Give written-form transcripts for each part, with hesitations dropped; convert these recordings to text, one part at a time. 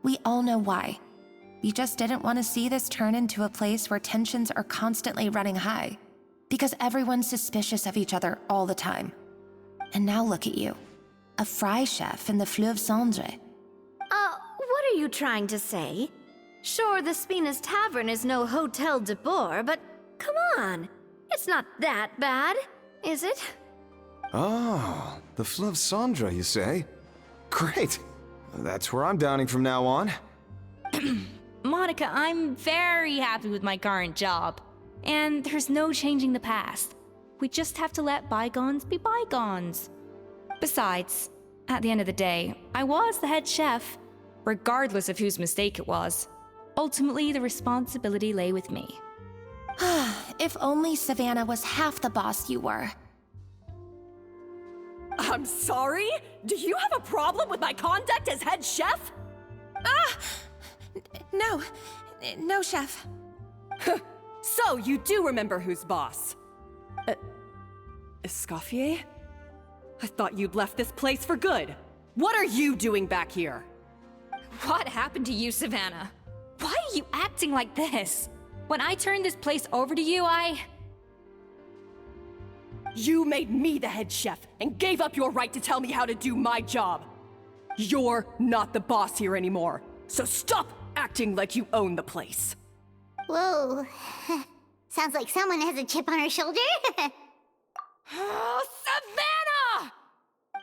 We all know why. We just didn't want to see this turn into a place where tensions are constantly running high, because everyone's suspicious of each other all the time. And now look at you, a fry chef in the Fleuve Cendre. What are you trying to say? Sure, the Spina's Tavern is no Hotel de Boer, but come on. It's not that bad, is it? Oh, the Fleuve Cendre, you say? Great. That's where I'm dining from now on. Monica, I'm very happy with my current job. And there's no changing the past. We just have to let bygones be bygones. Besides, at the end of the day, I was the head chef, regardless of whose mistake it was. Ultimately, the responsibility lay with me. If only Savannah was half the boss you were. I'm sorry? Do you have a problem with my conduct as head chef? No, chef. So, you do remember who's boss? Escoffier? I thought you'd left this place for good. What are you doing back here? What happened to you, Savannah? Why are you acting like this? When I turned this place over to you, You made me the head chef and gave up your right to tell me how to do my job. You're not the boss here anymore, so stop acting like you own the place. Whoa. Sounds like someone has a chip on her shoulder. Oh, Savannah!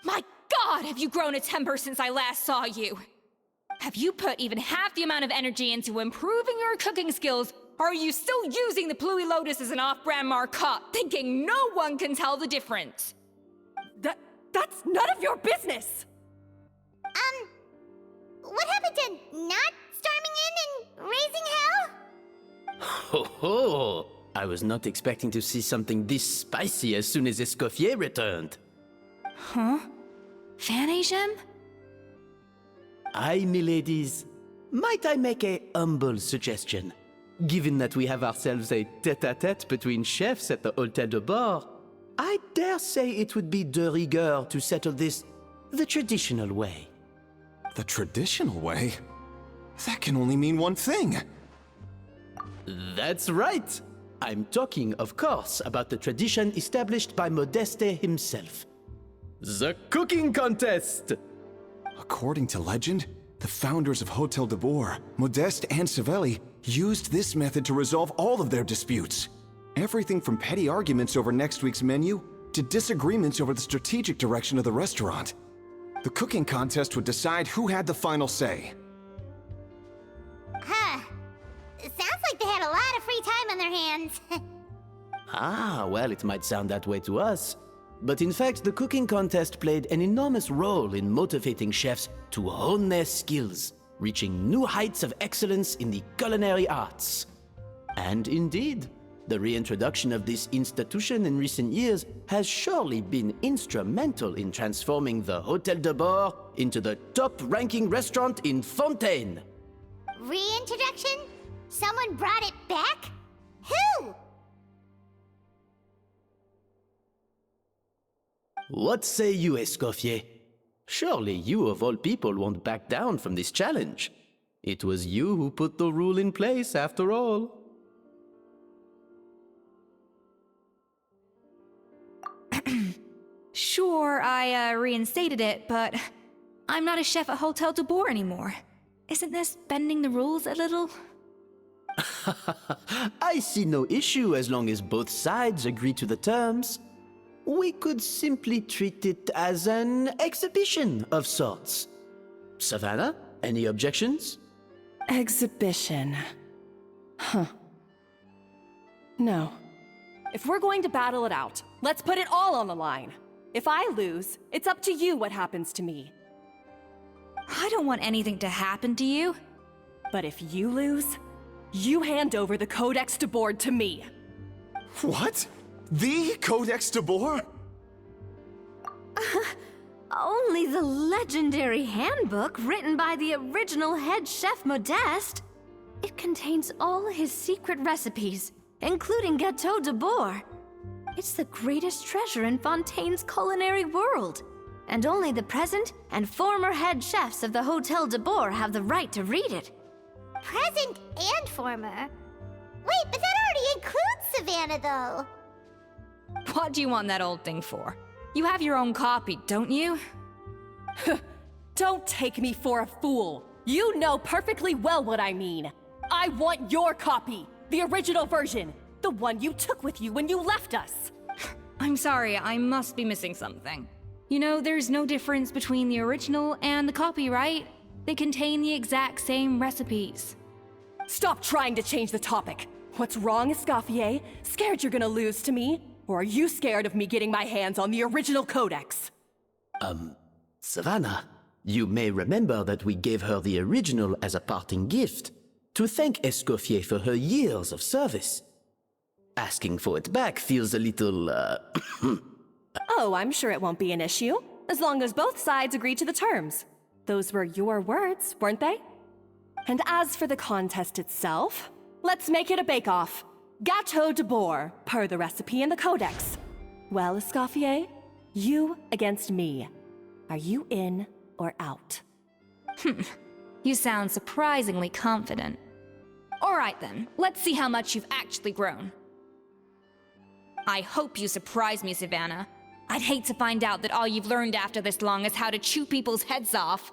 My God, have you grown a temper since I last saw you? Have you put even half the amount of energy into improving your cooking skills, or are you still using the Pluie Lotus as an off-brand marcotte, thinking no one can tell the difference? That's none of your business! What happened to not storming in and raising hell? Ho ho! I was not expecting to see something this spicy as soon as Escoffier returned. Huh? Fan Asian? Aye, miladies. Might I make a humble suggestion? Given that we have ourselves a tête-à-tête between chefs at the Hôtel de Bord, I dare say it would be de rigueur to settle this the traditional way. The traditional way? That can only mean one thing. That's right! I'm talking, of course, about the tradition established by Modeste himself. The cooking contest! According to legend, the founders of Hotel de Boer, Modeste and Savelli, used this method to resolve all of their disputes. Everything from petty arguments over next week's menu to disagreements over the strategic direction of the restaurant. The cooking contest would decide who had the final say. Huh. It sounds like they had a lot of free time on their hands. Ah, well, it might sound that way to us. But in fact, the cooking contest played an enormous role in motivating chefs to hone their skills, reaching new heights of excellence in the culinary arts. And indeed, the reintroduction of this institution in recent years has surely been instrumental in transforming the Hôtel de Bord into the top-ranking restaurant in Fontaine. Reintroduction? Someone brought it back? Who? What say you, Escoffier? Surely you of all people won't back down from this challenge. It was you who put the rule in place, after all. Sure, I reinstated it, but I'm not a chef at Hotel de Boer anymore. Isn't this bending the rules a little? I see no issue as long as both sides agree to the terms. We could simply treat it as an exhibition of sorts. Savannah, any objections? Exhibition. Huh. No. If we're going to battle it out, let's put it all on the line. If I lose, it's up to you what happens to me. I don't want anything to happen to you. But if you lose, you hand over the Codex de Boer to me. What? The Codex de Boer? Only the legendary handbook written by the original head chef Modeste. It contains all his secret recipes, including Gâteau de Boer. It's the greatest treasure in Fontaine's culinary world, and only the present and former head chefs of the Hotel de Boer have the right to read it. Present and former? Wait, but that already includes Savannah, though. What do you want that old thing for? You have your own copy, don't you? Don't take me for a fool. You know perfectly well what I mean. I want your copy, the original version, the one you took with you when you left us. I'm sorry, I must be missing something. You know, there's no difference between the original and the copy, right? They contain the exact same recipes. Stop trying to change the topic. What's wrong, Escoffier? Scared you're gonna lose to me? Or are you scared of me getting my hands on the original codex? Savannah, you may remember that we gave her the original as a parting gift, to thank Escoffier for her years of service. Asking for it back feels a little, Oh, I'm sure it won't be an issue, as long as both sides agree to the terms. Those were your words, weren't they? And as for the contest itself, let's make it a bake-off. Gâteau de Boer, per the recipe in the codex. Well, Escoffier, you against me. Are you in or out? You sound surprisingly confident. Alright then, let's see how much you've actually grown. I hope you surprise me, Savannah. I'd hate to find out that all you've learned after this long is how to chew people's heads off.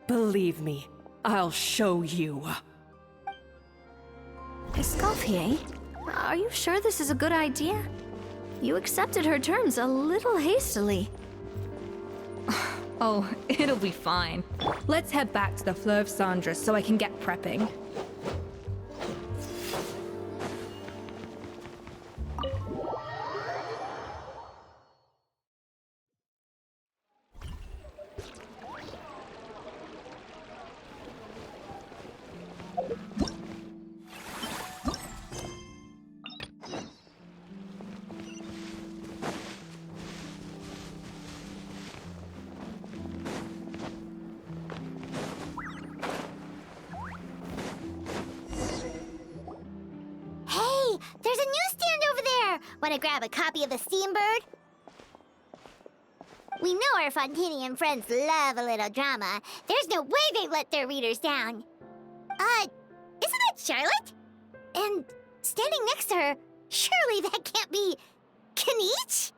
Believe me, I'll show you. Escoffier, are you sure this is a good idea? You accepted her terms a little hastily. Oh, it'll be fine. Let's head back to the Fleuve Cendres so I can get prepping. Hey, there's a newsstand over there! Wanna grab a copy of the Steambird? We know our Fontinian friends love a little drama. There's no way they let their readers down. Isn't that Charlotte? And standing next to her, surely that can't be Kaniche?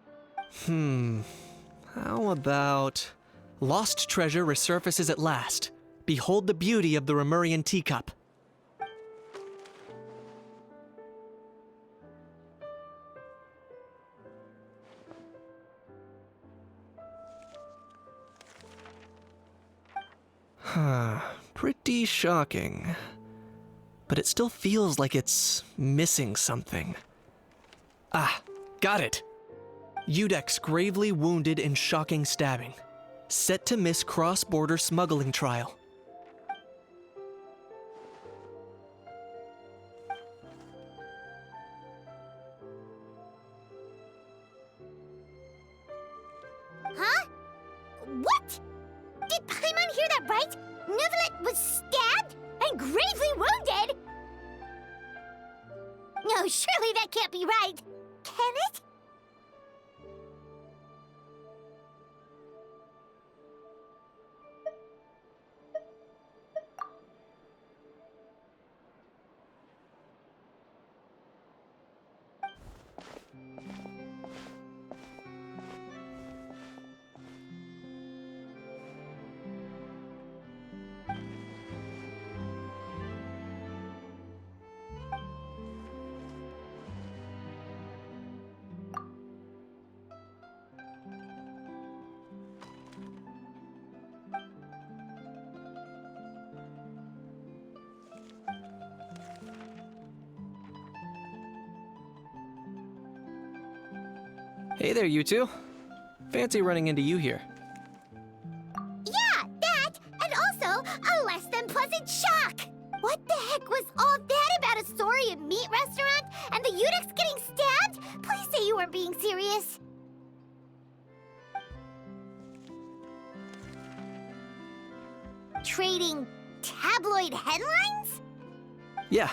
How about... Lost treasure resurfaces at last. Behold the beauty of the Remurian teacup. Pretty shocking. But it still feels like it's missing something. Ah, got it! Udex gravely wounded in shocking stabbing. Set to miss cross-border smuggling trial. Huh? What? Did Paimon hear that right? Neuvillette was stabbed and gravely wounded? No, surely that can't be right. Can it? Hey there, you two. Fancy running into you here. Yeah, that, and also a less than pleasant shock. What the heck was all that about a Saurian meat restaurant and the Udex getting stabbed? Please say you weren't being serious. Trading tabloid headlines? Yeah.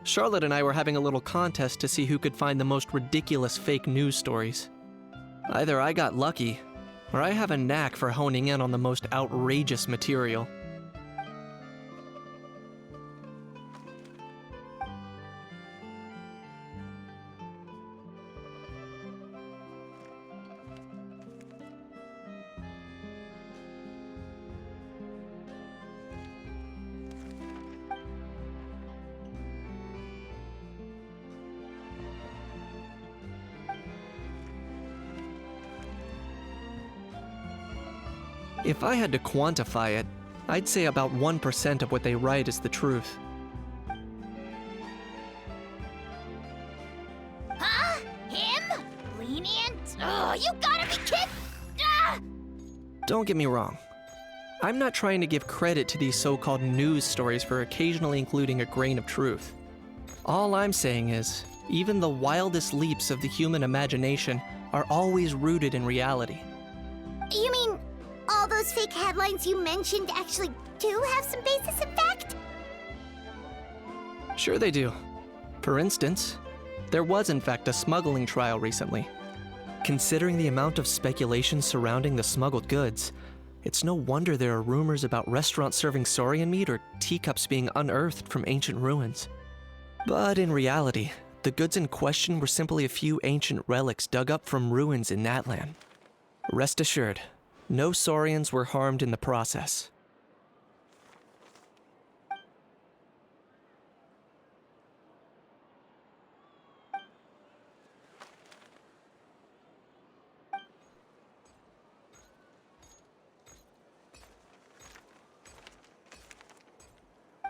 Charlotte and I were having a little contest to see who could find the most ridiculous fake news stories. Either I got lucky, or I have a knack for honing in on the most outrageous material. If I had to quantify it, I'd say about 1% of what they write is the truth. Huh? Him? Lenient? Oh, you gotta be kidding! Ah! Don't get me wrong. I'm not trying to give credit to these so-called news stories for occasionally including a grain of truth. All I'm saying is, even the wildest leaps of the human imagination are always rooted in reality. You mean all those fake headlines you mentioned actually do have some basis in fact? Sure they do. For instance, there was in fact a smuggling trial recently. Considering the amount of speculation surrounding the smuggled goods, it's no wonder there are rumors about restaurants serving saurian meat or teacups being unearthed from ancient ruins. But in reality, the goods in question were simply a few ancient relics dug up from ruins in Natlan. Rest assured, no saurians were harmed in the process.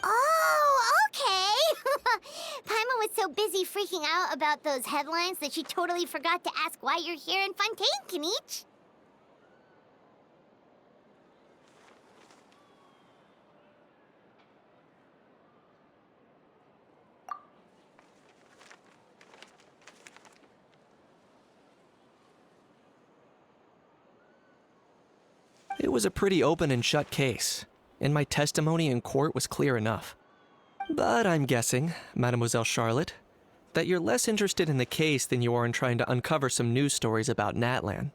Oh, okay! Paimon was so busy freaking out about those headlines that she totally forgot to ask why you're here in Fontaine, Kenichi. It was a pretty open and shut case, and my testimony in court was clear enough. But I'm guessing, Mademoiselle Charlotte, that you're less interested in the case than you are in trying to uncover some news stories about Natlan.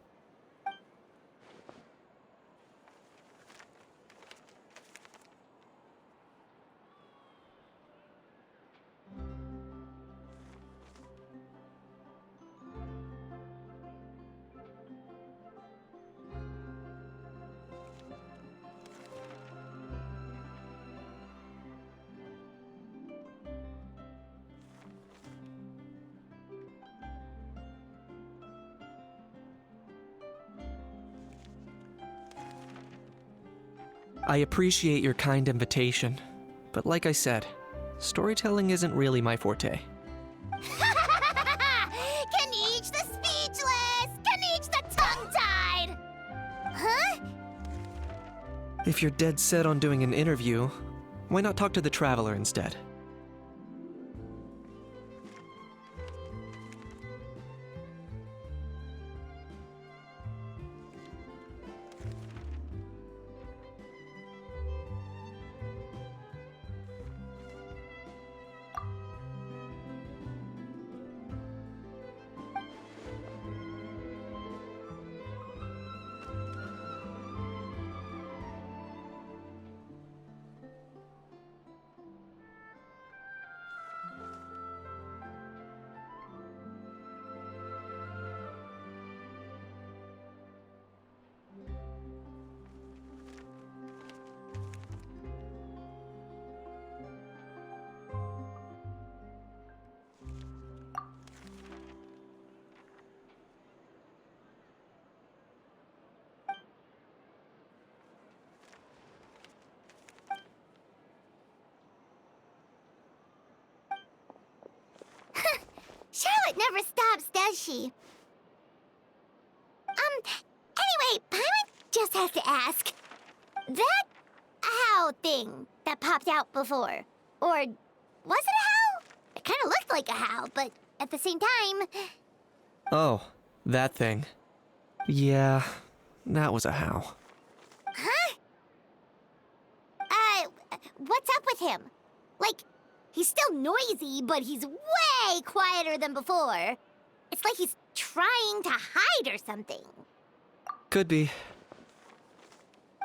I appreciate your kind invitation, but like I said, storytelling isn't really my forte. Kenichi the speechless! Kenichi the tongue-tied! Huh? If you're dead set on doing an interview, why not talk to the Traveler instead? Charlotte never stops, does she? Anyway, Paimon just has to ask. That how thing that popped out before, or was it a how? It kind of looked like a how, but at the same time... Oh, that thing. Yeah, that was a how. Huh? What's up with him? Like, he's still noisy, but he's way quieter than before. It's like he's trying to hide or something. Could be.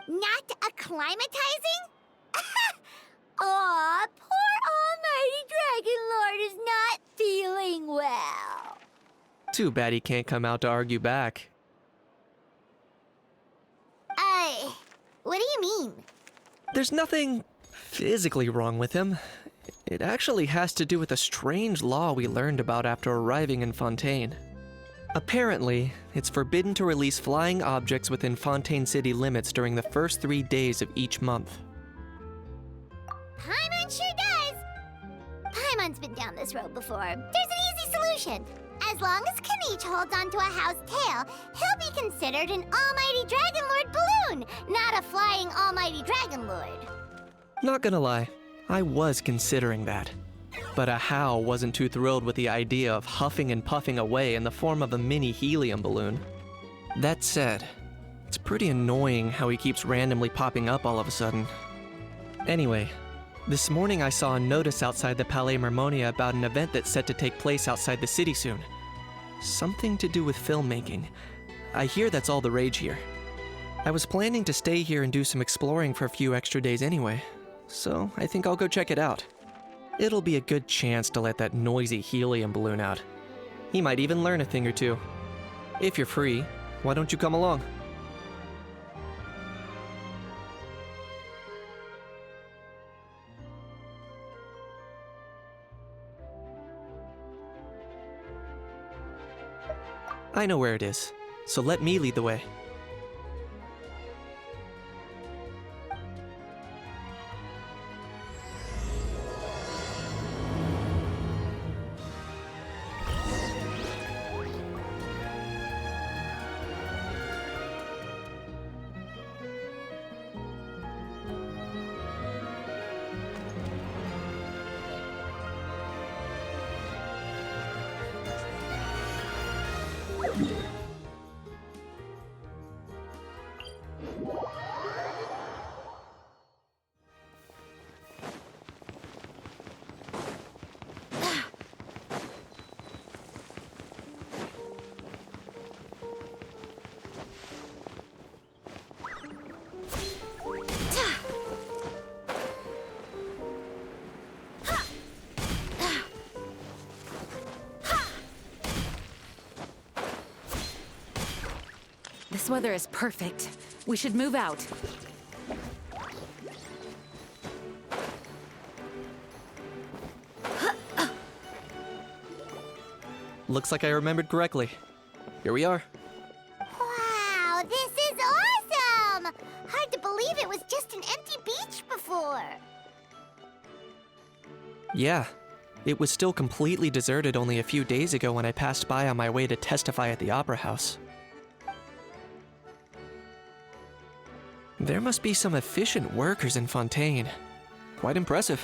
Not acclimatizing? Aw, poor Almighty Dragon Lord is not feeling well. Too bad he can't come out to argue back. What do you mean? There's nothing physically wrong with him. It actually has to do with a strange law we learned about after arriving in Fontaine. Apparently, it's forbidden to release flying objects within Fontaine city limits during the first 3 days of each month. Paimon sure does. Paimon's been down this road before. There's an easy solution. As long as Kaniche holds onto a house tail, he'll be considered an Almighty Dragon Lord balloon, not a flying Almighty Dragon Lord. Not gonna lie, I was considering that. But Ahau wasn't too thrilled with the idea of huffing and puffing away in the form of a mini helium balloon. That said, it's pretty annoying how he keeps randomly popping up all of a sudden. Anyway, this morning I saw a notice outside the Palais Mermonia about an event that's set to take place outside the city soon. Something to do with filmmaking. I hear that's all the rage here. I was planning to stay here and do some exploring for a few extra days anyway, so I think I'll go check it out. It'll be a good chance to let that noisy helium balloon out. He might even learn a thing or two. If you're free, why don't you come along? I know where it is, so let me lead the way. This weather is perfect. We should move out. Looks like I remembered correctly. Here we are. Wow, this is awesome! Hard to believe it was just an empty beach before. Yeah, it was still completely deserted only a few days ago when I passed by on my way to testify at the Opera House. There must be some efficient workers in Fontaine. Quite impressive.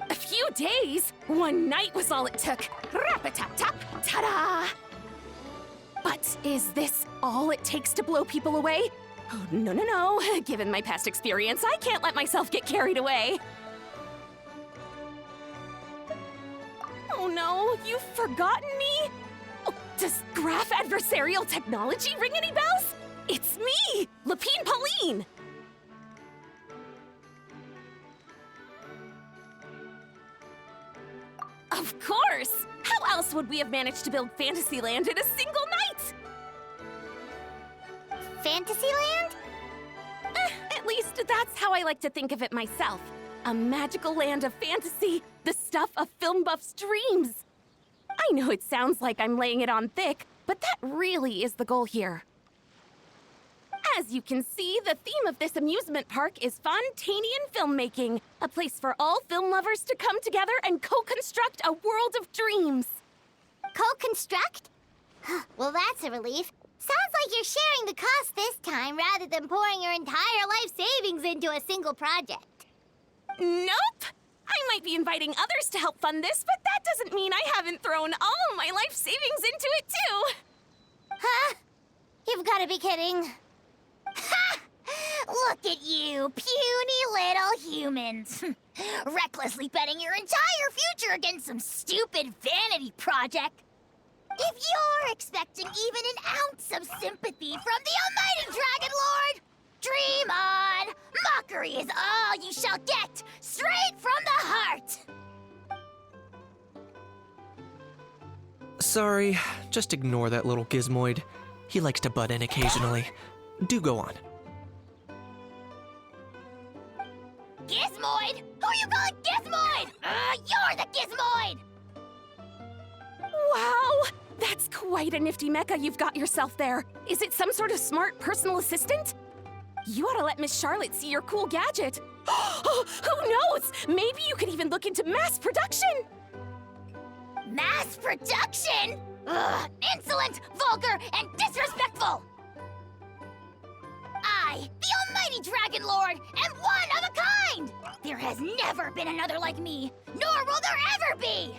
A few days? One night was all it took. Rap-a-tap-tap, ta-da! But is this all it takes to blow people away? Oh, no. Given my past experience, I can't let myself get carried away. Oh no, you've forgotten me? Oh, does graph adversarial technology ring any bells? It's me, Lapine Pauline! Of course! How else would we have managed to build Fantasyland in a single night? Fantasyland? At least that's how I like to think of it myself. A magical land of fantasy, the stuff of film buffs' dreams. I know it sounds like I'm laying it on thick, but that really is the goal here. As you can see, the theme of this amusement park is Fontainian filmmaking, a place for all film lovers to come together and co-construct a world of dreams. Co-construct? Well, that's a relief. Sounds like you're sharing the cost this time rather than pouring your entire life savings into a single project. Nope! I might be inviting others to help fund this, but that doesn't mean I haven't thrown all my life savings into it, too! Huh? You've got to be kidding. Ha! Look at you, puny little humans. Recklessly betting your entire future against some stupid vanity project. If you're expecting even an ounce of sympathy from the almighty Dragon Lord, dream on! Mockery is all you shall get, straight from the heart! Sorry, just ignore that little gizmoid. He likes to butt in occasionally. Do go on. Gizmoid? Who you calling Gizmoid? You're the Gizmoid! Wow! That's quite a nifty mecha you've got yourself there. Is it some sort of smart personal assistant? You ought to let Miss Charlotte see your cool gadget. Who knows? Maybe you could even look into mass production! Mass production? Ugh, insolent, vulgar, and disrespectful! I, the almighty Dragon Lord, am one of a kind! There has never been another like me, nor will there ever be!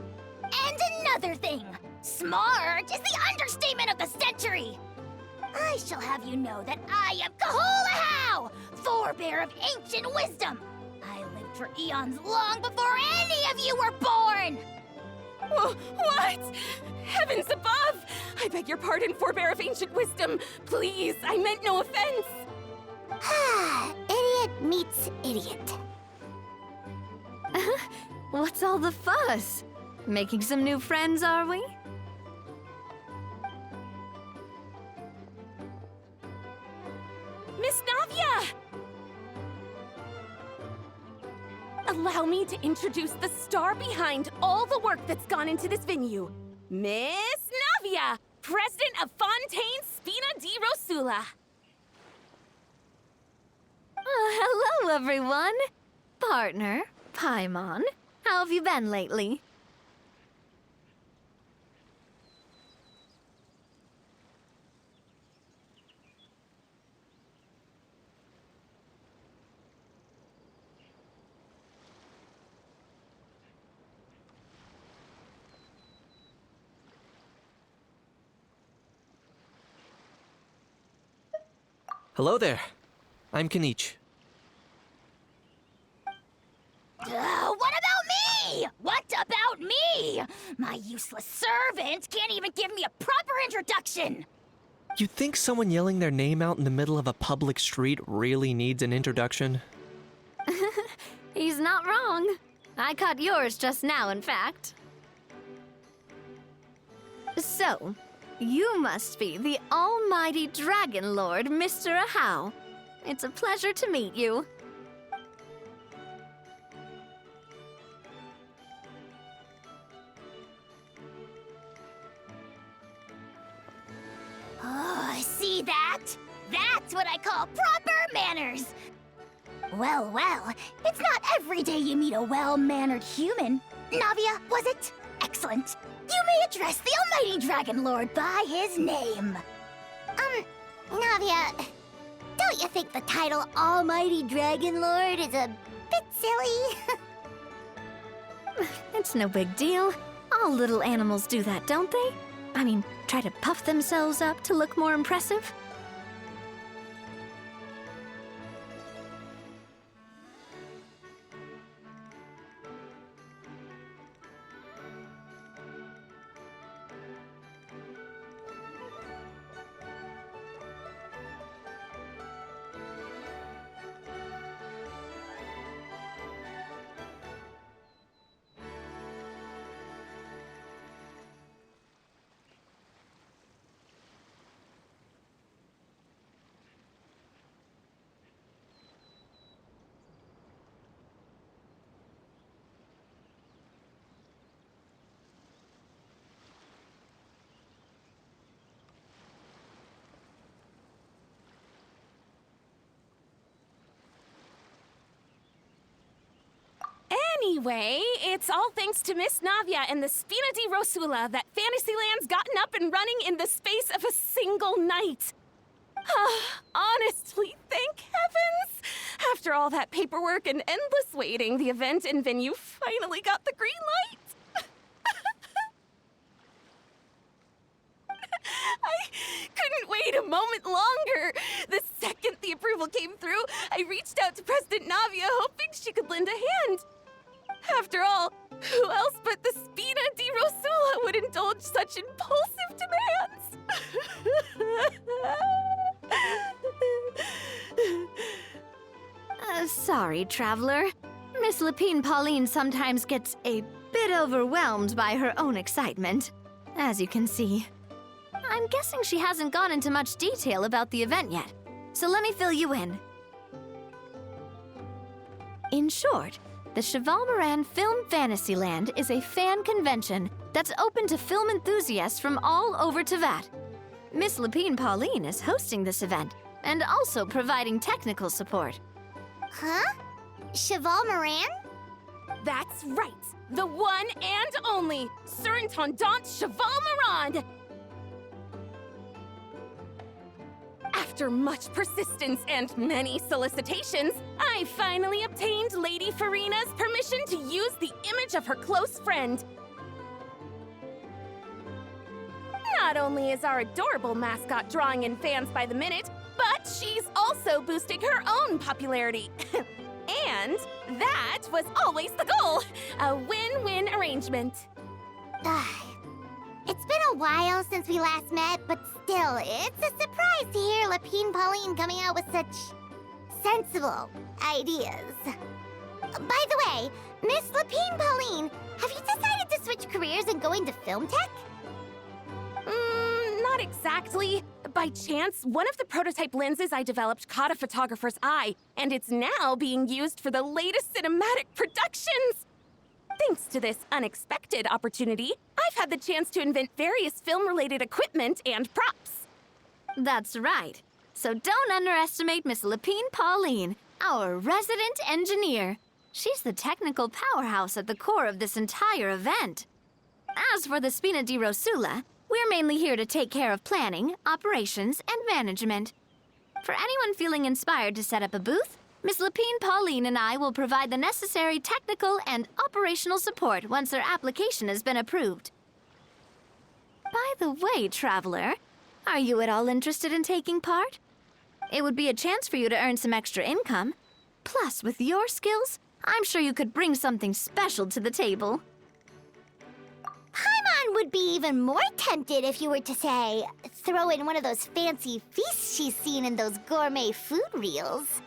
And another thing, smart is the understatement of the century! I shall have you know that I am Kahulahau, forebear of ancient wisdom! I lived for eons long before any of you were born! What? Heavens above! I beg your pardon, forebear of ancient wisdom. Please, I meant no offense. Idiot meets idiot. What's all the fuss? Making some new friends, are we? Miss Navia! Allow me to introduce the star behind all the work that's gone into this venue. Miss Navia, president of Fontaine Spina di Rosula. Hello, everyone. Partner, Paimon, how have you been lately? Hello there. I'm Kanich. What about me? What about me? My useless servant can't even give me a proper introduction. You think someone yelling their name out in the middle of a public street really needs an introduction? He's not wrong. I caught yours just now, in fact. So, you must be the almighty Dragon Lord, Mr. Ahau. It's a pleasure to meet you. Oh, see that? That's what I call proper manners. Well, it's not every day you meet a well-mannered human. Navia, was it? Excellent. You may address the almighty Dragon Lord by his name. Navia, don't you think the title Almighty Dragon Lord is a bit silly? It's no big deal. All little animals do that, don't they? I mean, try to puff themselves up to look more impressive. Anyway, it's all thanks to Miss Navia and the Spina di Rosula that Fantasyland's gotten up and running in the space of a single night. Honestly, thank heavens! After all that paperwork and endless waiting, the event and venue finally got the green light. I couldn't wait a moment longer. The second the approval came through, I reached out to President Navia hoping she could lend a hand. After all, who else but the Spina di Rosula would indulge such impulsive demands? Sorry, traveler. Miss Lapine Pauline sometimes gets a bit overwhelmed by her own excitement, as you can see. I'm guessing she hasn't gone into much detail about the event yet, so let me fill you in. In short, the Cheval Moran Film Fantasyland is a fan convention that's open to film enthusiasts from all over Teyvat. Miss Lapine Pauline is hosting this event and also providing technical support. Huh? Cheval Moran? That's right! The one and only Surintendant Cheval Moran! After much persistence and many solicitations, I finally obtained Lady Farina's permission to use the image of her close friend. Not only is our adorable mascot drawing in fans by the minute, but she's also boosting her own popularity. And that was always the goal! A win-win arrangement. It's been a while since we last met, but still, it's a surprise to hear Lapine Pauline coming out with such sensible ideas. By the way, Miss Lapine Pauline, have you decided to switch careers and go into film tech? Not exactly. By chance, one of the prototype lenses I developed caught a photographer's eye, and it's now being used for the latest cinematic productions. Thanks to this unexpected opportunity, I've had the chance to invent various film-related equipment and props. That's right. So don't underestimate Miss Lapine Pauline, our resident engineer. She's the technical powerhouse at the core of this entire event. As for the Spina di Rosula, we're mainly here to take care of planning, operations, and management. For anyone feeling inspired to set up a booth, Miss Lapine Pauline and I will provide the necessary technical and operational support once their application has been approved. By the way, traveler, are you at all interested in taking part? It would be a chance for you to earn some extra income. Plus, with your skills, I'm sure you could bring something special to the table. Paimon would be even more tempted if you were to, say, throw in one of those fancy feasts she's seen in those gourmet food reels.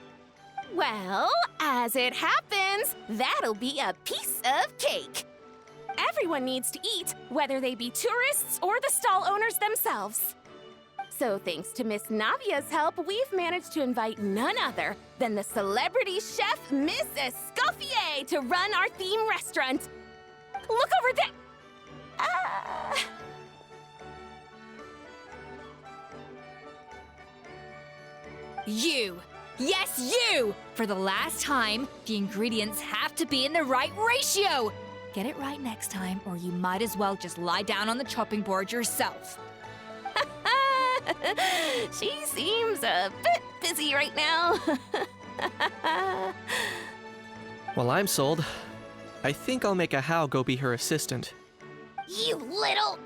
Well, as it happens, that'll be a piece of cake. Everyone needs to eat, whether they be tourists or the stall owners themselves. So thanks to Miss Navia's help, we've managed to invite none other than the celebrity chef, Miss Escoffier, to run our theme restaurant. Look over there! You! Yes, you! For the last time, the ingredients have to be in the right ratio! Get it right next time, or you might as well just lie down on the chopping board yourself. She seems a bit busy right now. Well, I'm sold. I think I'll make a Hao go be her assistant. You little...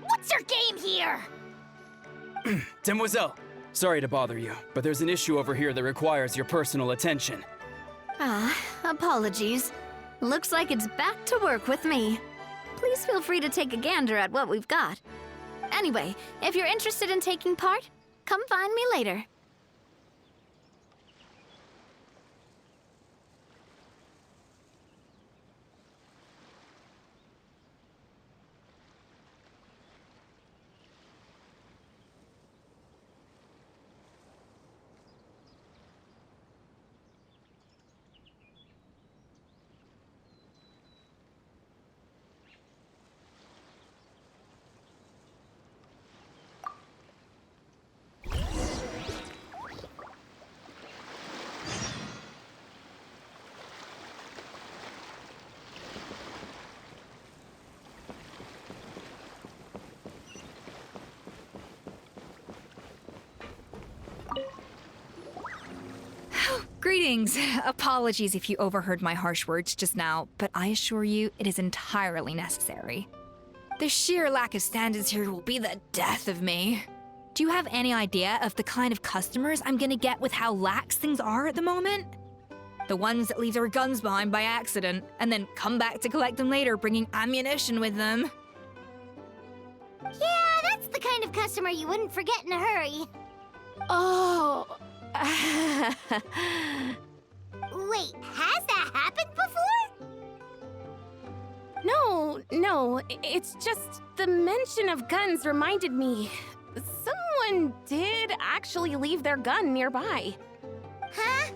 What's your game here? Demoiselle, sorry to bother you, but there's an issue over here that requires your personal attention. Apologies. Looks like it's back to work with me. Please feel free to take a gander at what we've got. Anyway, if you're interested in taking part, come find me later. Greetings. Apologies if you overheard my harsh words just now, but I assure you it is entirely necessary. The sheer lack of standards here will be the death of me. Do you have any idea of the kind of customers I'm gonna get with how lax things are at the moment? The ones that leave their guns behind by accident, and then come back to collect them later, bringing ammunition with them. Yeah, that's the kind of customer you wouldn't forget in a hurry. Oh. Wait, has that happened before? No, it's just the mention of guns reminded me. Someone did actually leave their gun nearby. Huh?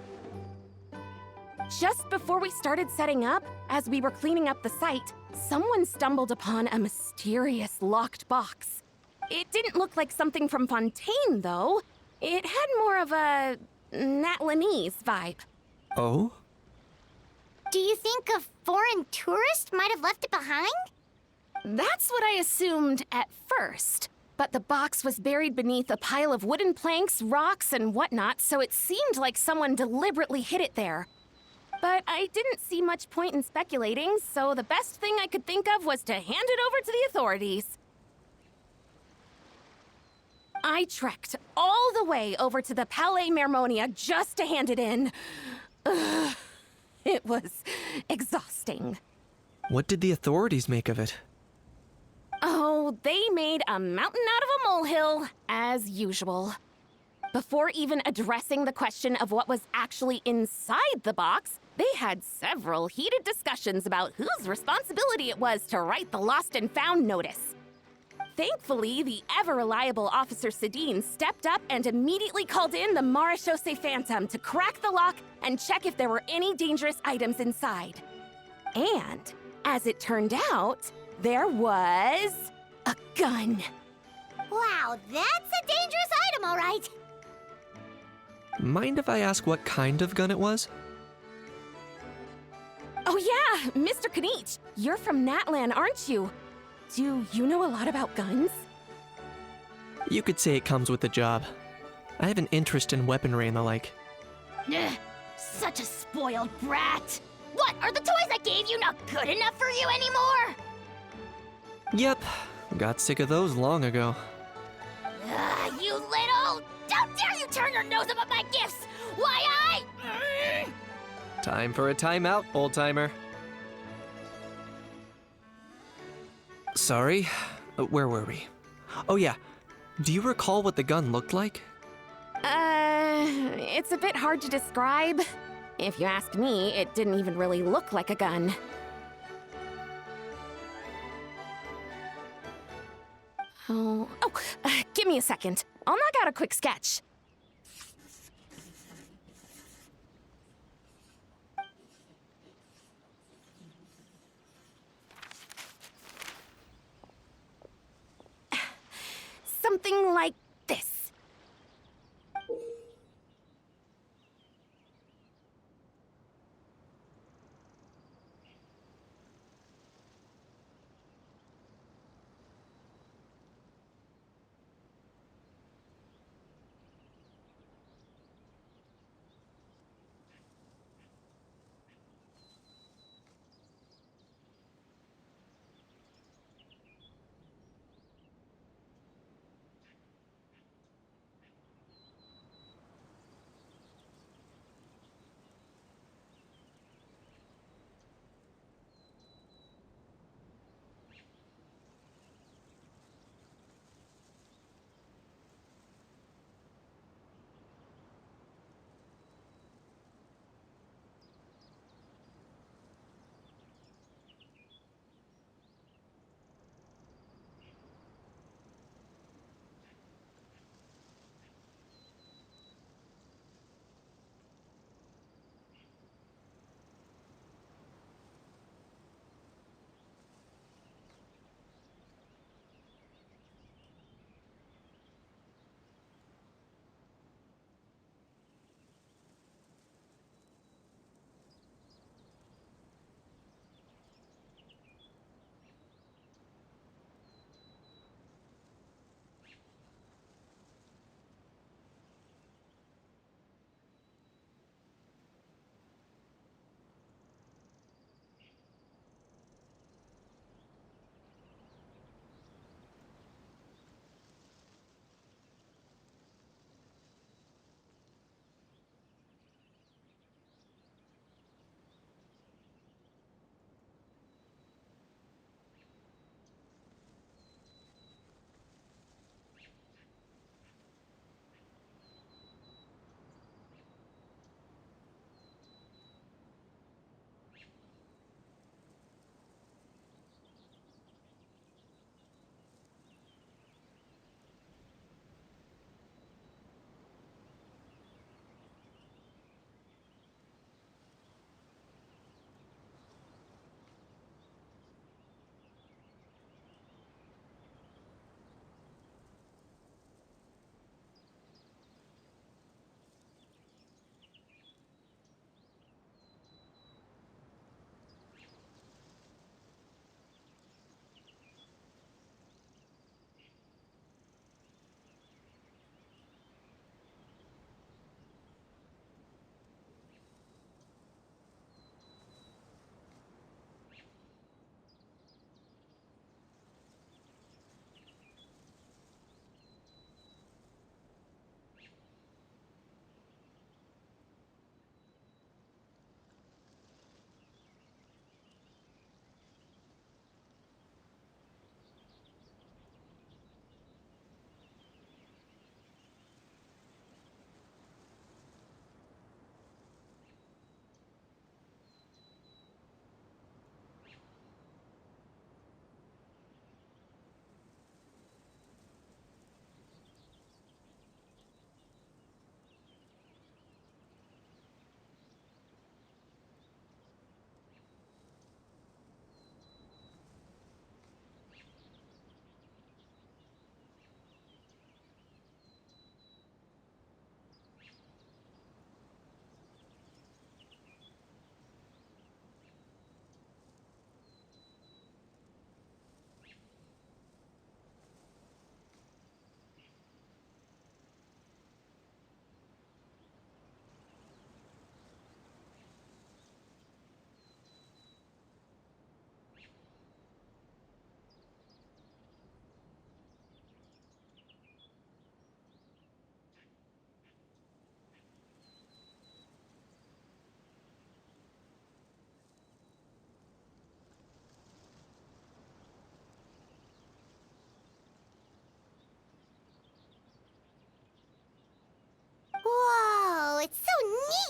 Just before we started setting up, as we were cleaning up the site, someone stumbled upon a mysterious locked box. It didn't look like something from Fontaine, though. It had more of a Natlanese vibe. Oh? Do you think a foreign tourist might have left it behind? That's what I assumed at first. But the box was buried beneath a pile of wooden planks, rocks, and whatnot, so it seemed like someone deliberately hid it there. But I didn't see much point in speculating, so the best thing I could think of was to hand it over to the authorities. I trekked all the way over to the Palais Mermonia just to hand it in. Ugh, it was exhausting. What did the authorities make of it? Oh, they made a mountain out of a molehill, as usual. Before even addressing the question of what was actually inside the box, they had several heated discussions about whose responsibility it was to write the lost and found notice. Thankfully, the ever-reliable Officer Sedine stepped up and immediately called in the Marechaussee Phantom to crack the lock and check if there were any dangerous items inside. And, as it turned out, there was a gun. Wow, that's a dangerous item, all right. Mind if I ask what kind of gun it was? Oh yeah, Mr. Kanich, you're from Natlan, aren't you? Do you know a lot about guns? You could say it comes with the job. I have an interest in weaponry and the like. Ugh, such a spoiled brat. What, are the toys I gave you not good enough for you anymore? Yep, got sick of those long ago. Ugh, you little... Don't dare you turn your nose up at my gifts! Why Time for a timeout, old-timer. Sorry, where were we? Oh yeah, do you recall what the gun looked like? It's a bit hard to describe. If you ask me, it didn't even really look like a gun. Give me a second. I'll knock out a quick sketch. Something like this.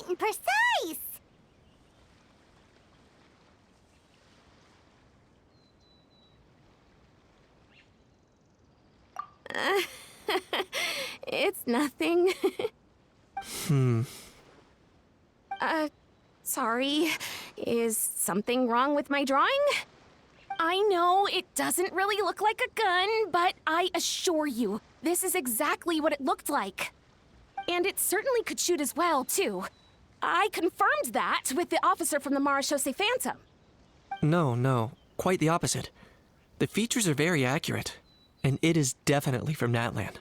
and precise! It's nothing. Sorry. Is something wrong with my drawing? I know it doesn't really look like a gun, but I assure you, this is exactly what it looked like. And it certainly could shoot as well, too. I confirmed that with the officer from the Marechaussee Phantom. No, quite the opposite. The features are very accurate, and it is definitely from Natlan.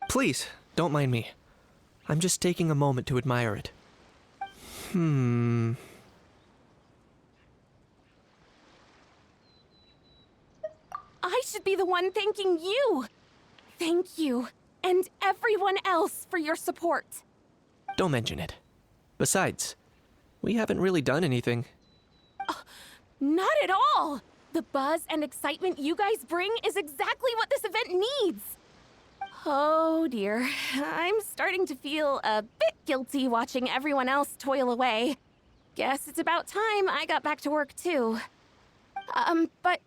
Please, don't mind me. I'm just taking a moment to admire it. I should be the one thanking you. Thank you, and everyone else for your support. Don't mention it. Besides, we haven't really done anything. Not at all! The buzz and excitement you guys bring is exactly what this event needs. Oh dear, I'm starting to feel a bit guilty watching everyone else toil away. Guess it's about time I got back to work too. But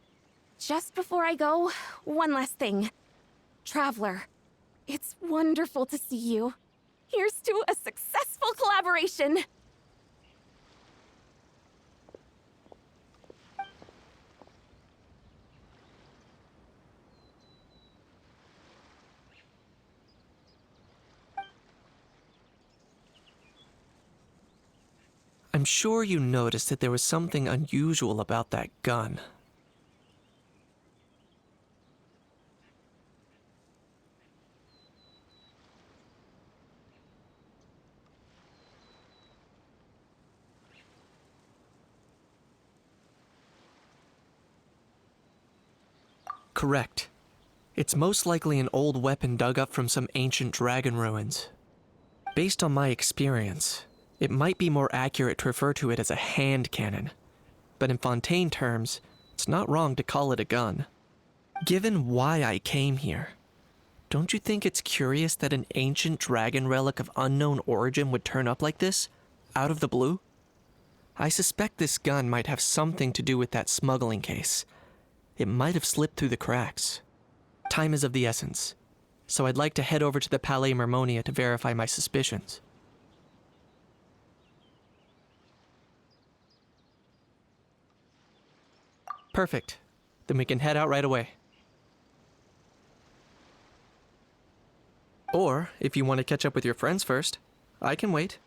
just before I go, one last thing. Traveler, it's wonderful to see you. Here's to a successful collaboration! I'm sure you noticed that there was something unusual about that gun. Correct. It's most likely an old weapon dug up from some ancient dragon ruins. Based on my experience, it might be more accurate to refer to it as a hand cannon, but in Fontaine terms, it's not wrong to call it a gun. Given why I came here, don't you think it's curious that an ancient dragon relic of unknown origin would turn up like this, out of the blue? I suspect this gun might have something to do with that smuggling case. It might have slipped through the cracks. Time is of the essence, so I'd like to head over to the Palais Mermonia to verify my suspicions. Perfect. Then we can head out right away. Or, if you want to catch up with your friends first, I can wait.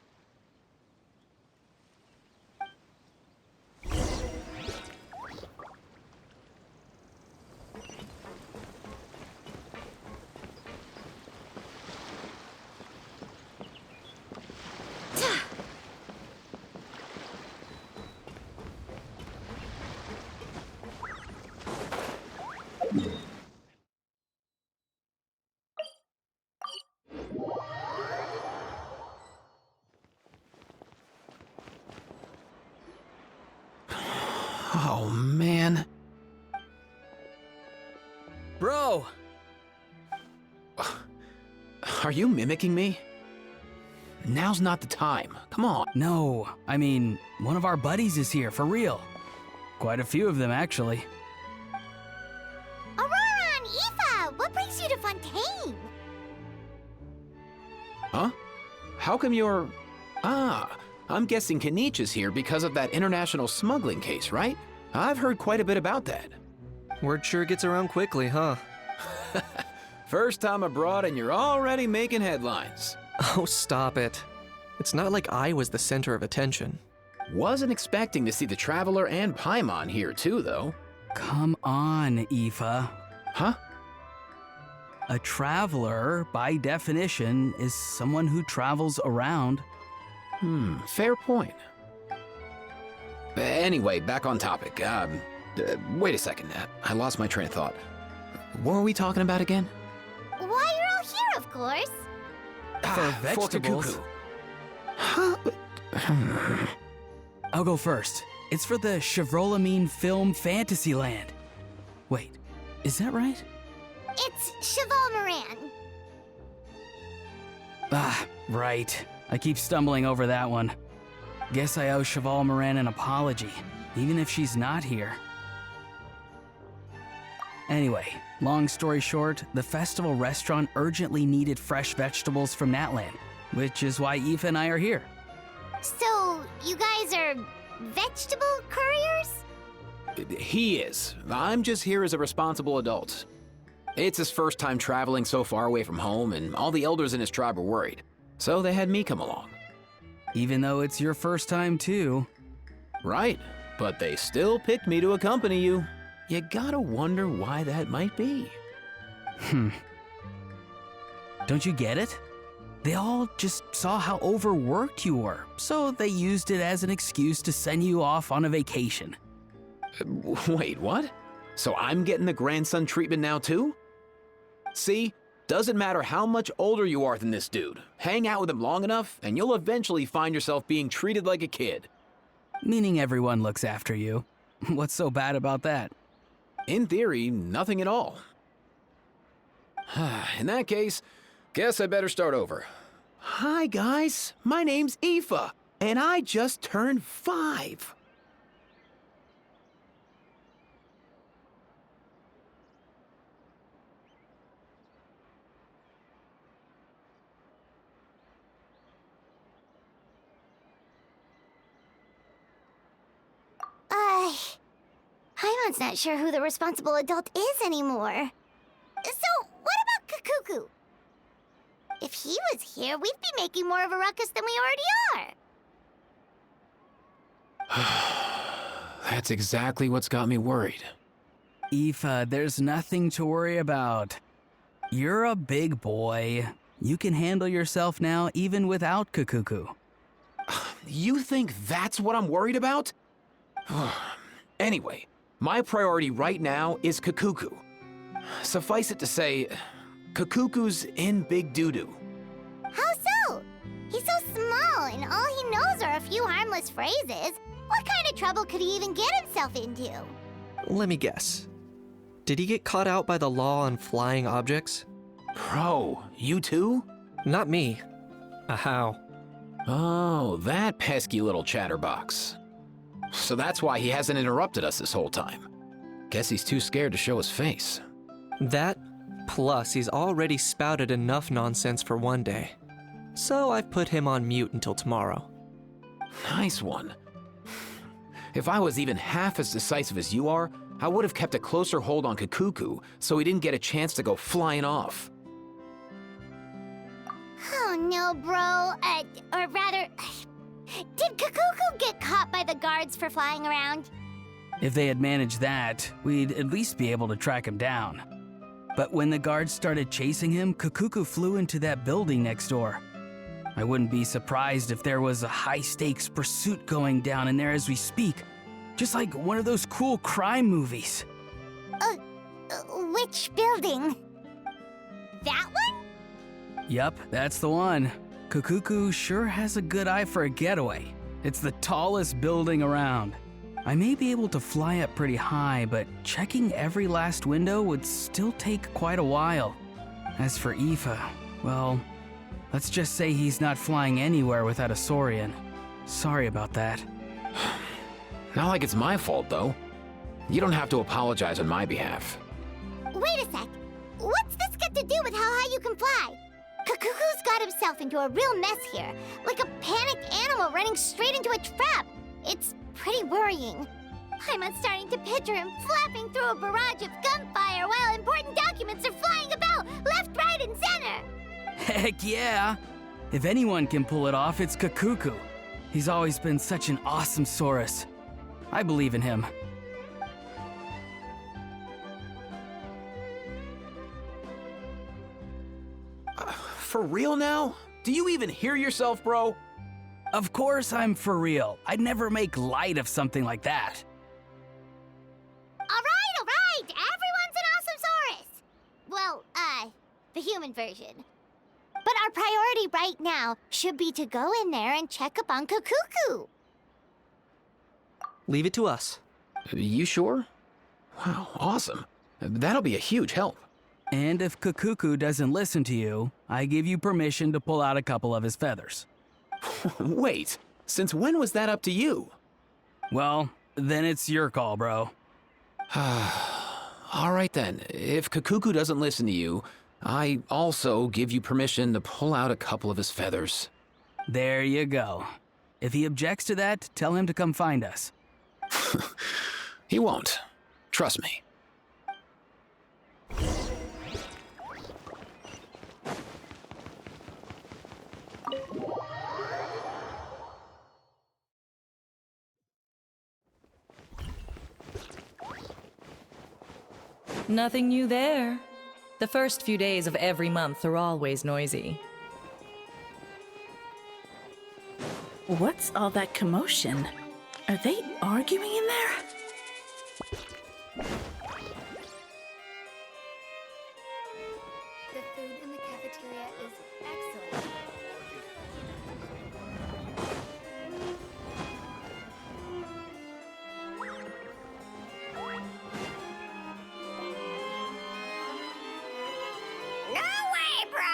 Oh, man. Bro! Are you mimicking me? Now's not the time. Come on. No, I mean, one of our buddies is here, for real. Quite a few of them, actually. Aurora and Aoife, what brings you to Fontaine? Huh? How come you're... I'm guessing Kanich is here because of that international smuggling case, right? I've heard quite a bit about that. Word sure gets around quickly, huh? First time abroad and you're already making headlines. Oh, stop it. It's not like I was the center of attention. Wasn't expecting to see the Traveler and Paimon here too, though. Come on, Aoife. Huh? A traveler, by definition, is someone who travels around. Fair point. Anyway, back on topic. Wait a second. I lost my train of thought. What were we talking about again? Why, you're all here, of course. For vegetables. Cuckoo. Huh? I'll go first. It's for the Chevrolamine Film Fantasyland. Wait, is that right? It's Cheval Moran. Ah, right. I keep stumbling over that one. Guess I owe Cheval Moran an apology, even if she's not here. Anyway, long story short, the festival restaurant urgently needed fresh vegetables from Natlan, which is why Aoife and I are here. So, you guys are vegetable couriers? He is. I'm just here as a responsible adult. It's his first time traveling so far away from home, and all the elders in his tribe were worried. So they had me come along. Even though it's your first time too. Right, but they still picked me to accompany you. You gotta wonder why that might be. Don't you get it? They all just saw how overworked you were, so they used it as an excuse to send you off on a vacation. Wait, what? So I'm getting the grandson treatment now too? See? Doesn't matter how much older you are than this dude. Hang out with him long enough, and you'll eventually find yourself being treated like a kid. Meaning everyone looks after you. What's so bad about that? In theory, nothing at all. In that case, guess I better start over. Hi guys, my name's Aoife, and I just turned 5. Paimon's not sure who the responsible adult is anymore. So, what about Kakuku? If he was here, we'd be making more of a ruckus than we already are. That's exactly what's got me worried. Aoife, there's nothing to worry about. You're a big boy. You can handle yourself now even without Kakuku. You think that's what I'm worried about? Anyway, my priority right now is Kakuku. Suffice it to say, Kakuku's in big doo-doo. How so? He's so small, and all he knows are a few harmless phrases. What kind of trouble could he even get himself into? Let me guess. Did he get caught out by the law on flying objects? Bro, you too? Not me. How? Oh, that pesky little chatterbox. So that's why he hasn't interrupted us this whole time. Guess he's too scared to show his face. That, plus he's already spouted enough nonsense for one day. So I've put him on mute until tomorrow. Nice one. If I was even half as decisive as you are, I would have kept a closer hold on Kakuku so he didn't get a chance to go flying off. Oh no, bro. Or rather, did Kakuku get caught by the guards for flying around? If they had managed that, we'd at least be able to track him down. But when the guards started chasing him, Kakuku flew into that building next door. I wouldn't be surprised if there was a high-stakes pursuit going down in there as we speak. Just like one of those cool crime movies. Which building? That one? Yup, that's the one. Kakuku sure has a good eye for a getaway. It's the tallest building around. I may be able to fly up pretty high, but checking every last window would still take quite a while. As for Aoife, well, let's just say he's not flying anywhere without a Saurian. Sorry about that. Not like it's my fault, though. You don't have to apologize on my behalf. Wait a sec. What's this got to do with how high you can fly? Kakuku's got himself into a real mess here, like a panicked animal running straight into a trap. It's pretty worrying. I'm starting to picture him flapping through a barrage of gunfire while important documents are flying about left, right, and center. Heck yeah! If anyone can pull it off, it's Kakuku. He's always been such an awesome Saurus. I believe in him. For real now? Do you even hear yourself, bro? Of course I'm for real. I'd never make light of something like that. All right. Everyone's an awesome Saurus. Well, the human version. But our priority right now should be to go in there and check up on Kakuku. Leave it to us. You sure? Wow, awesome. That'll be a huge help. And if Kakuku doesn't listen to you, I give you permission to pull out a couple of his feathers. Wait, since when was that up to you? Well, then it's your call, bro. All right then, if Kakuku doesn't listen to you, I also give you permission to pull out a couple of his feathers. There you go. If he objects to that, tell him to come find us. He won't. Trust me. Nothing new there. The first few days of every month are always noisy. What's all that commotion? Are they arguing in there? The food in the cafeteria is excellent. No way, bro!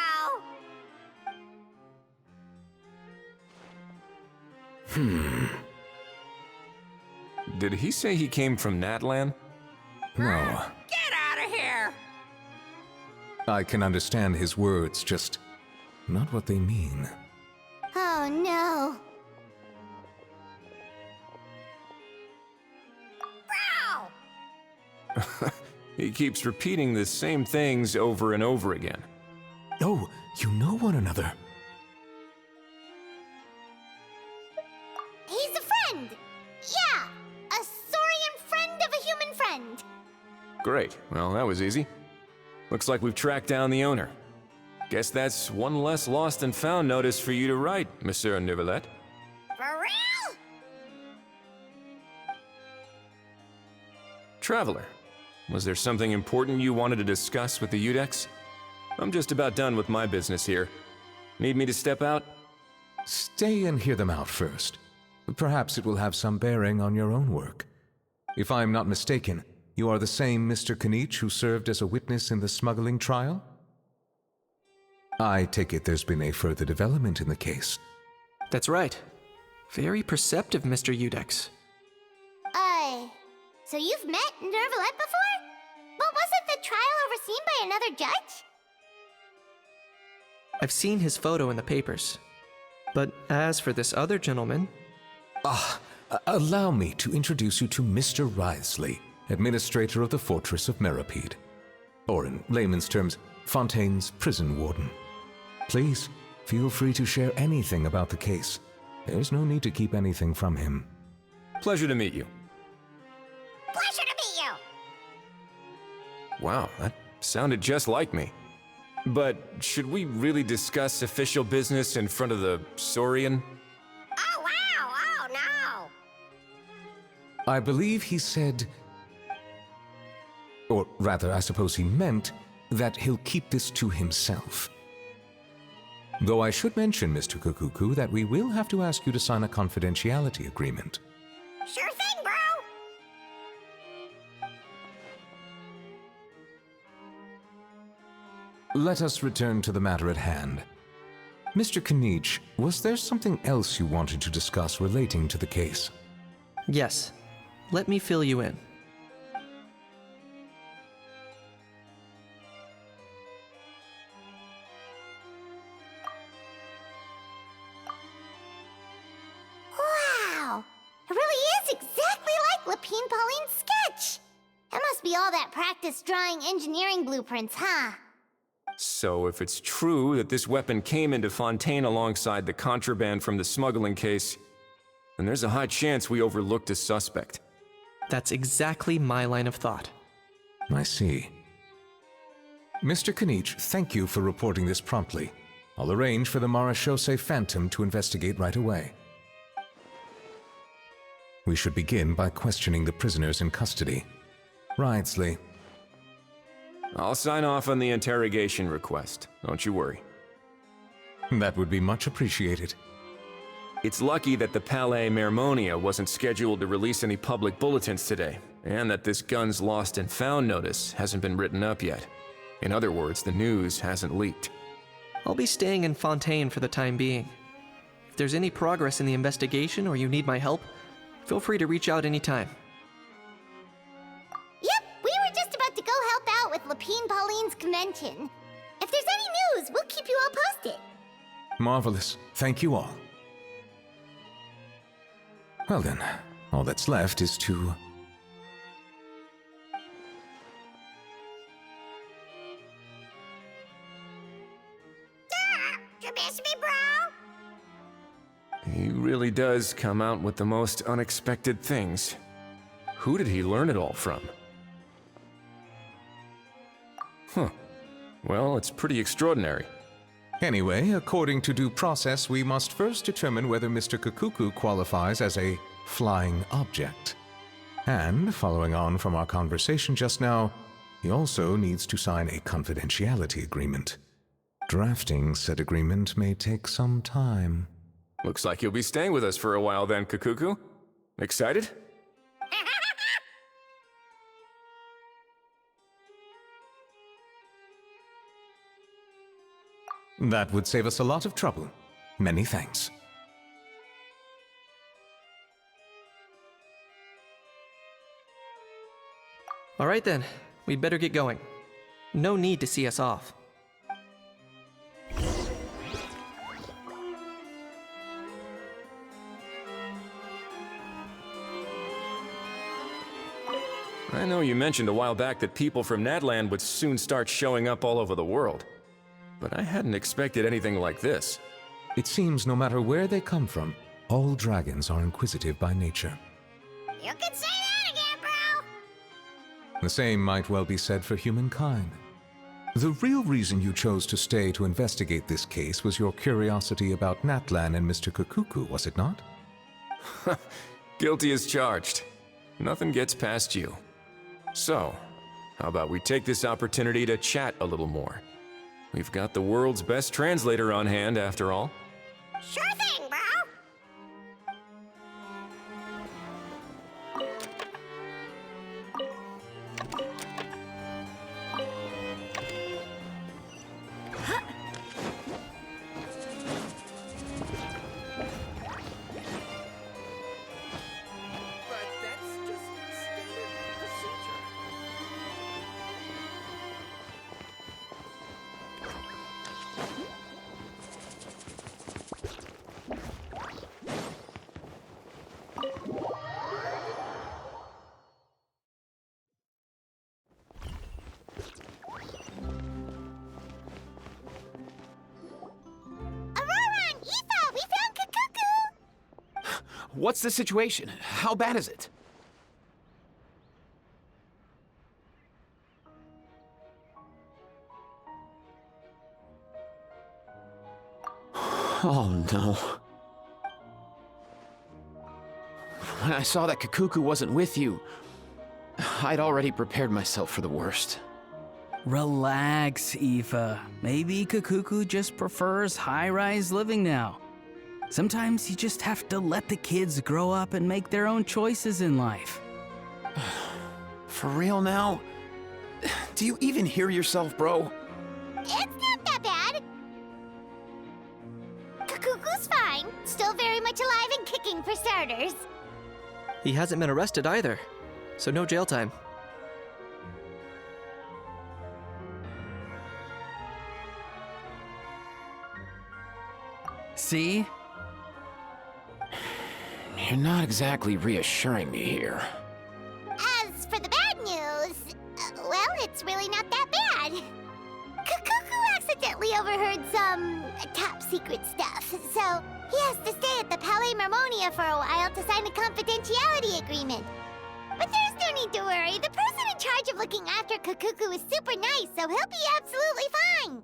Did he say he came from Natlan? No. Get out of here! I can understand his words, just not what they mean. Oh no. Bro! He keeps repeating the same things over and over again. Oh, you know one another. He's a friend! Yeah! A saurian friend of a human friend! Great. Well, that was easy. Looks like we've tracked down the owner. Guess that's one less lost and found notice for you to write, Monsieur Neuvillette. For real? Traveler, was there something important you wanted to discuss with the Udex? I'm just about done with my business here. Need me to step out? Stay and hear them out first. Perhaps it will have some bearing on your own work. If I am not mistaken, you are the same Mr. Kanich who served as a witness in the smuggling trial? I take it there's been a further development in the case. That's right. Very perceptive, Mr. Udex. So you've met Neuvillette before? But wasn't the trial overseen by another judge? I've seen his photo in the papers. But as for this other gentleman... Allow me to introduce you to Mr. Wriothesley, administrator of the Fortress of Meripede. Or in layman's terms, Fontaine's prison warden. Please, feel free to share anything about the case. There's no need to keep anything from him. Pleasure to meet you. Pleasure to meet you! Wow, that sounded just like me. But should we really discuss official business in front of the Saurian? Oh, wow! Oh, no! I believe he said... Or rather, I suppose he meant that he'll keep this to himself. Though I should mention, Mr. Kukuku, that we will have to ask you to sign a confidentiality agreement. Sure thing, bro! Let us return to the matter at hand. Mr. Kanich, was there something else you wanted to discuss relating to the case? Yes. Let me fill you in. Wow! It really is exactly like Lapine Pauline's sketch! It must be all that practice drawing engineering blueprints, huh? So if it's true that this weapon came into Fontaine alongside the contraband from the smuggling case, then there's a high chance we overlooked a suspect. That's exactly my line of thought. I see. Mr. Kanich, thank you for reporting this promptly. I'll arrange for the Marechaussee Phantom to investigate right away. We should begin by questioning the prisoners in custody. Wriothesley. I'll sign off on the interrogation request, don't you worry. That would be much appreciated. It's lucky that the Palais Mermonia wasn't scheduled to release any public bulletins today, and that this guns lost and found notice hasn't been written up yet. In other words, the news hasn't leaked. I'll be staying in Fontaine for the time being. If there's any progress in the investigation or you need my help, feel free to reach out anytime. Yep, we were just about to go help out with Lapine Pauline's convention. If there's any news, we'll keep you all posted. Marvelous. Thank you all. Well then, all that's left is to... You miss me, bro? He really does come out with the most unexpected things. Who did he learn it all from? Huh. Well, it's pretty extraordinary. Anyway, according to due process, we must first determine whether Mr. Kakuku qualifies as a flying object. And, following on from our conversation just now, he also needs to sign a confidentiality agreement. Drafting said agreement may take some time. Looks like you'll be staying with us for a while then, Kakuku. Excited? That would save us a lot of trouble. Many thanks. All right then, we'd better get going. No need to see us off. I know you mentioned a while back that people from Nadland would soon start showing up all over the world. But I hadn't expected anything like this. It seems no matter where they come from, all dragons are inquisitive by nature. You can say that again, bro! The same might well be said for humankind. The real reason you chose to stay to investigate this case was your curiosity about Natlan and Mr. Kakuku, was it not? Guilty as charged. Nothing gets past you. So, how about we take this opportunity to chat a little more? We've got the world's best translator on hand, after all. Sure thing, bro! What's the situation? How bad is it? Oh no. When I saw that Kakuku wasn't with you, I'd already prepared myself for the worst. Relax, Aoife. Maybe Kakuku just prefers high-rise living now. Sometimes you just have to let the kids grow up and make their own choices in life. For real now? Do you even hear yourself, bro? It's not that bad. Kakuku's fine. Still very much alive and kicking for starters. He hasn't been arrested either, so no jail time. See? You're not exactly reassuring me here. As for the bad news, well, it's really not that bad. Kakuku accidentally overheard some top-secret stuff, so he has to stay at the Palais Marmonia for a while to sign a confidentiality agreement. But there's no need to worry. The person in charge of looking after Kakuku is super nice, so he'll be absolutely fine.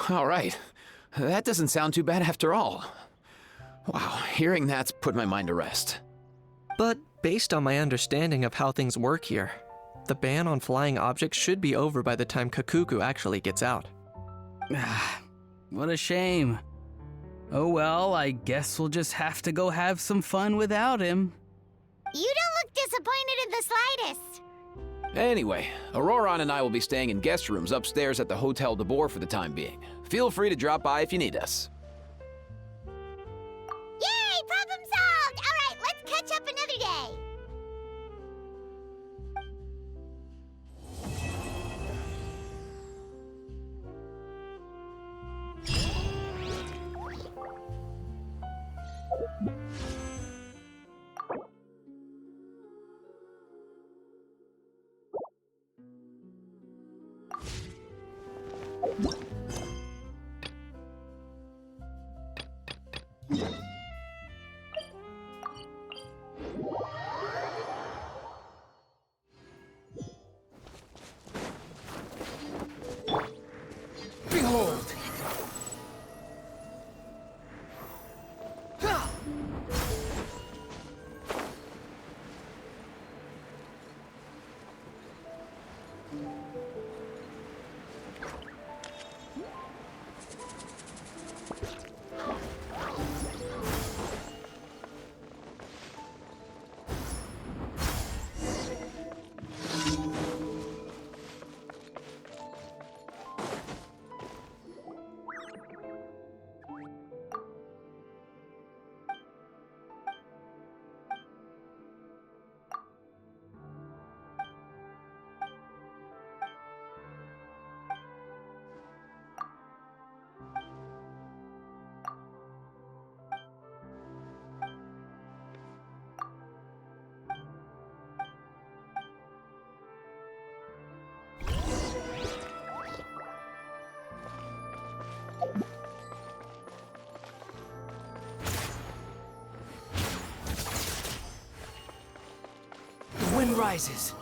All right. That doesn't sound too bad after all. Wow, hearing that's put my mind to rest. But based on my understanding of how things work here, the ban on flying objects should be over by the time Kakuku actually gets out. What a shame. Oh well, I guess we'll just have to go have some fun without him. You don't look disappointed in the slightest. Anyway, Auroron and I will be staying in guest rooms upstairs at the Hotel de Boer for the time being. Feel free to drop by if you need us. Yay! Problem solved! All right, let's catch up another day. Behold! The wind rises.